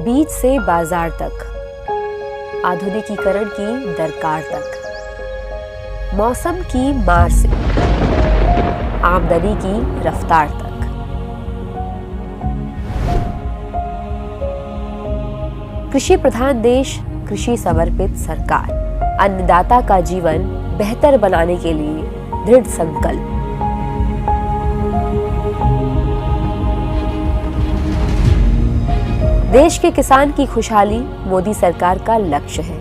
बीज से बाजार तक, आधुनिकीकरण की दरकार तक, मौसम की मार से आमदनी की रफ्तार तक, कृषि प्रधान देश, कृषि समर्पित सरकार, अन्नदाता का जीवन बेहतर बनाने के लिए दृढ़ संकल्प। देश के किसान की खुशहाली मोदी सरकार का लक्ष्य है।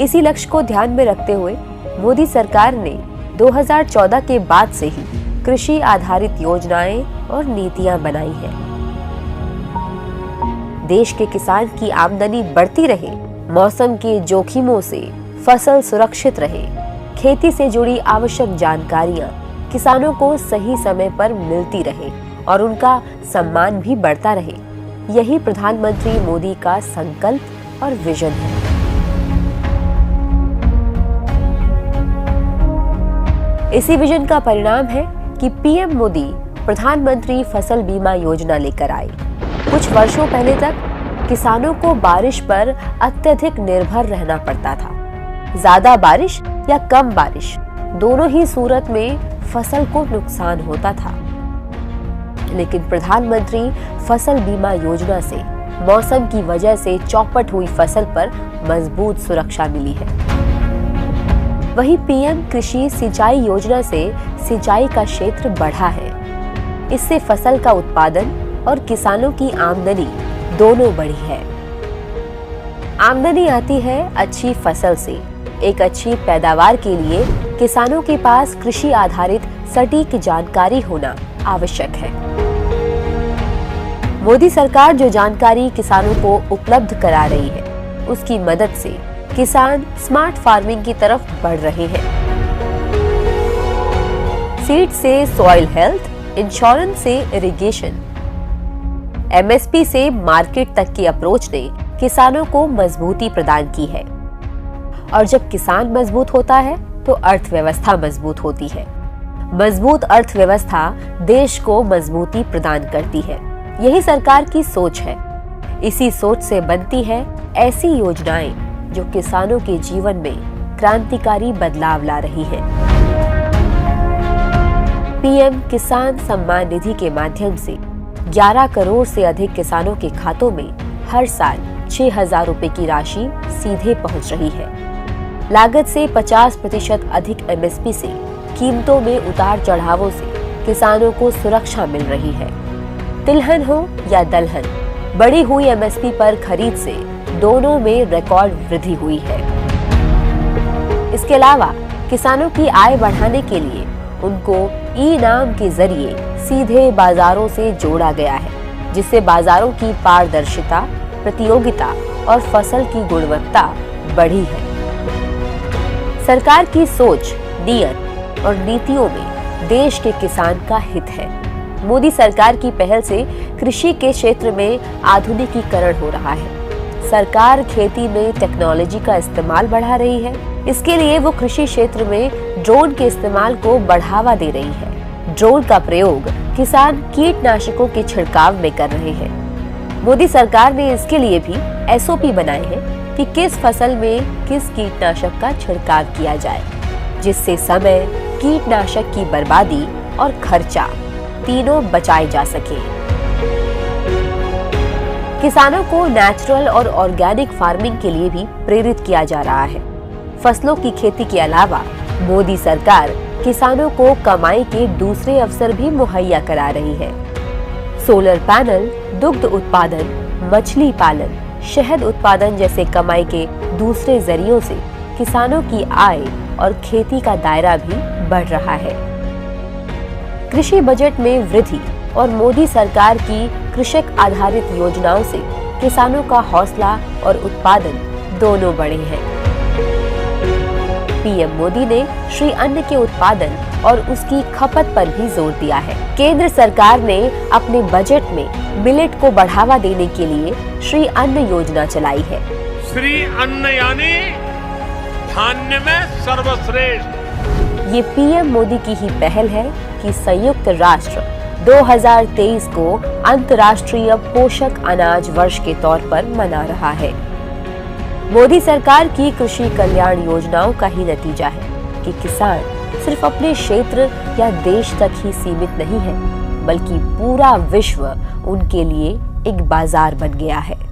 इसी लक्ष्य को ध्यान में रखते हुए मोदी सरकार ने 2014 के बाद से ही कृषि आधारित योजनाएं और नीतियां बनाई हैं। देश के किसान की आमदनी बढ़ती रहे, मौसम के जोखिमों से फसल सुरक्षित रहे, खेती से जुड़ी आवश्यक जानकारियां किसानों को सही समय पर मिलती रहे और उनका सम्मान भी बढ़ता रहे, यही प्रधानमंत्री मोदी का संकल्प और विजन है। इसी विजन का परिणाम है कि पीएम मोदी प्रधानमंत्री फसल बीमा योजना लेकर आए। कुछ वर्षों पहले तक किसानों को बारिश पर अत्यधिक निर्भर रहना पड़ता था। ज्यादा बारिश या कम बारिश, दोनों ही सूरत में फसल को नुकसान होता था। लेकिन प्रधानमंत्री फसल बीमा योजना से मौसम की वजह से चौपट हुई फसल पर मजबूत सुरक्षा मिली है। वहीं पीएम कृषि सिंचाई योजना से सिंचाई का क्षेत्र बढ़ा है। इससे फसल का उत्पादन और किसानों की आमदनी दोनों बढ़ी है। आमदनी आती है अच्छी फसल से। एक अच्छी पैदावार के लिए किसानों के पास कृषि आधारित सटीक जानकारी होना आवश्यक है। मोदी सरकार जो जानकारी किसानों को उपलब्ध करा रही है, उसकी मदद से किसान स्मार्ट फार्मिंग की तरफ बढ़ रहे हैं। सीड से सॉइल हेल्थ, इंश्योरेंस से इरिगेशन, एमएसपी से मार्केट तक की अप्रोच ने किसानों को मजबूती प्रदान की है। और जब किसान मजबूत होता है तो अर्थव्यवस्था मजबूत होती है। मजबूत अर्थव्यवस्था देश को मजबूती प्रदान करती है। यही सरकार की सोच है। इसी सोच से बनती है ऐसी योजनाएं जो किसानों के जीवन में क्रांतिकारी बदलाव ला रही हैं। पीएम किसान सम्मान निधि के माध्यम से 11 करोड़ से अधिक किसानों के खातों में हर साल 6,000 रुपए की राशि सीधे पहुंच रही है। लागत से 50% अधिक एमएसपी से कीमतों में उतार चढ़ावों से किसानों को सुरक्षा मिल रही है। तिलहन हो या दलहन, बढ़ी हुई एमएसपी पर खरीद से दोनों में रिकॉर्ड वृद्धि हुई है। इसके अलावा किसानों की आय बढ़ाने के लिए उनको ई-नाम के जरिए सीधे बाजारों से जोड़ा गया है, जिससे बाजारों की पारदर्शिता, प्रतियोगिता और फसल की गुणवत्ता बढ़ी है। सरकार की सोच, नियत और नीतियों में देश के किसान का हित है। मोदी सरकार की पहल से कृषि के क्षेत्र में आधुनिकीकरण हो रहा है। सरकार खेती में टेक्नोलॉजी का इस्तेमाल बढ़ा रही है। इसके लिए वो कृषि क्षेत्र में ड्रोन के इस्तेमाल को बढ़ावा दे रही है। ड्रोन का प्रयोग किसान कीटनाशकों के छिड़काव में कर रहे हैं। मोदी सरकार ने इसके लिए भी एसओपी बनाए हैं कि किस फसल में किस कीटनाशक का छिड़काव किया जाए, जिससे समय, कीटनाशक की बर्बादी और खर्चा तीनों बचाए जा सके। किसानों को नेचुरल और ऑर्गेनिक फार्मिंग के लिए भी प्रेरित किया जा रहा है। फसलों की खेती के अलावा मोदी सरकार किसानों को कमाई के दूसरे अवसर भी मुहैया करा रही है। सोलर पैनल, दुग्ध उत्पादन, मछली पालन, शहद उत्पादन जैसे कमाई के दूसरे जरियों से किसानों की आय और खेती का दायरा भी बढ़ रहा है। कृषि बजट में वृद्धि और मोदी सरकार की कृषक आधारित योजनाओं से किसानों का हौसला और उत्पादन दोनों बढ़े हैं। पीएम मोदी ने श्री अन्न के उत्पादन और उसकी खपत पर भी जोर दिया है। केंद्र सरकार ने अपने बजट में मिलेट को बढ़ावा देने के लिए श्री अन्न योजना चलाई है। श्री अन्न यानी धान्य में सर्वश्रेष्ठ। ये पीएम मोदी की ही पहल है कि संयुक्त राष्ट्र 2023 को अंतर्राष्ट्रीय पोषक अनाज वर्ष के तौर पर मना रहा है। मोदी सरकार की कृषि कल्याण योजनाओं का ही नतीजा है कि किसान सिर्फ अपने क्षेत्र या देश तक ही सीमित नहीं है, बल्कि पूरा विश्व उनके लिए एक बाजार बन गया है।